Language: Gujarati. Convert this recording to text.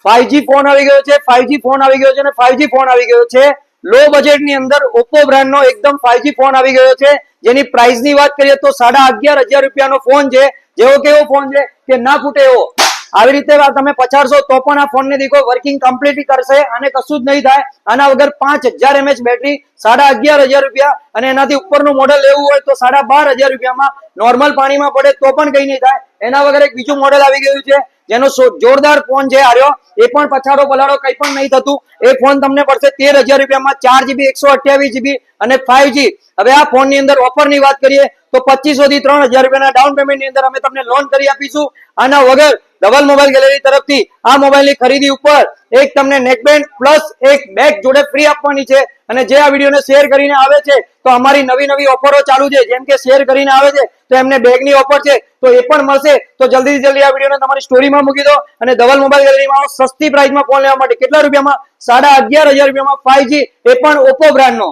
5G ફોન આવી ગયો છે, 5G ફોન આવી ગયો છે અને 5G ફોન આવી ગયો છે. લો બજેટ ની અંદર ઓપ્પો બ્રાન્ડ નો એકદમ 5G ફોન આવી ગયો છે, જેની પ્રાઇસ ની વાત કરીએ તો 11,500 રૂપિયાનો ફોન છે. જેવો કેવો ફોન છે કે ના ફૂટે એવો. આવી રીતે તમે પછાડશો તો પણ આ ફોન ને દીકો વર્કિંગ કમ્પ્લીટલી કરશે અને કશું જ નહીં થાય. આના વગર 5000 mAh બેટરી 11,500 રૂપિયા, અને એનાથી ઉપરનું મોડેલ લેવું હોય તો 12,500 રૂપિયામાં નોર્મલ પાણીમાં પડે તો પણ કઈ નહીં થાય. એના વગર એક બીજું મોડેલ આવી ગયું છે જેનો જોરદાર ફોન છે આર્યો, એ પણ પછાડો પલાડો કઈ પણ નહીં થતું. એ ફોન તમને પડશે 13,000 રૂપિયામાં, 4GB 128GB અને 5G. હવે આ ફોન ની અંદર ઓફર ની વાત કરીએ તો 2500 થી 3,000 રૂપિયાના ડાઉન પેમેન્ટ ની અંદર અમે તમને લોન કરી આપીશું. આના વગર ડબલ મોબાઈલ ગેલેરી તરફથી આ મોબાઈલ ની ખરીદી ઉપર એક તમને નેકબેન્ડ પ્લસ એક બેગ જોડે ફ્રી આપવાની છે. અને જે આ વિડીયોને શેર કરીને આવે છે તો અમારી નવી ઓફરો ચાલુ છે, જેમ કે શેર કરીને આવે છે તો એમને બેગની ઓફર છે તો એ પણ મળશે. તો જલ્દીથી જલ્દી આ વિડીયોને તમારી સ્ટોરીમાં મૂકી દો અને ધવલ મોબાઈલ ગેલેરીમાં સસ્તી પ્રાઇસમાં ફોન લેવા માટે કેટલા રૂપિયામાં? 11,500 રૂપિયામાં 5G, એ પણ ઓપ્પો બ્રાન્ડનો.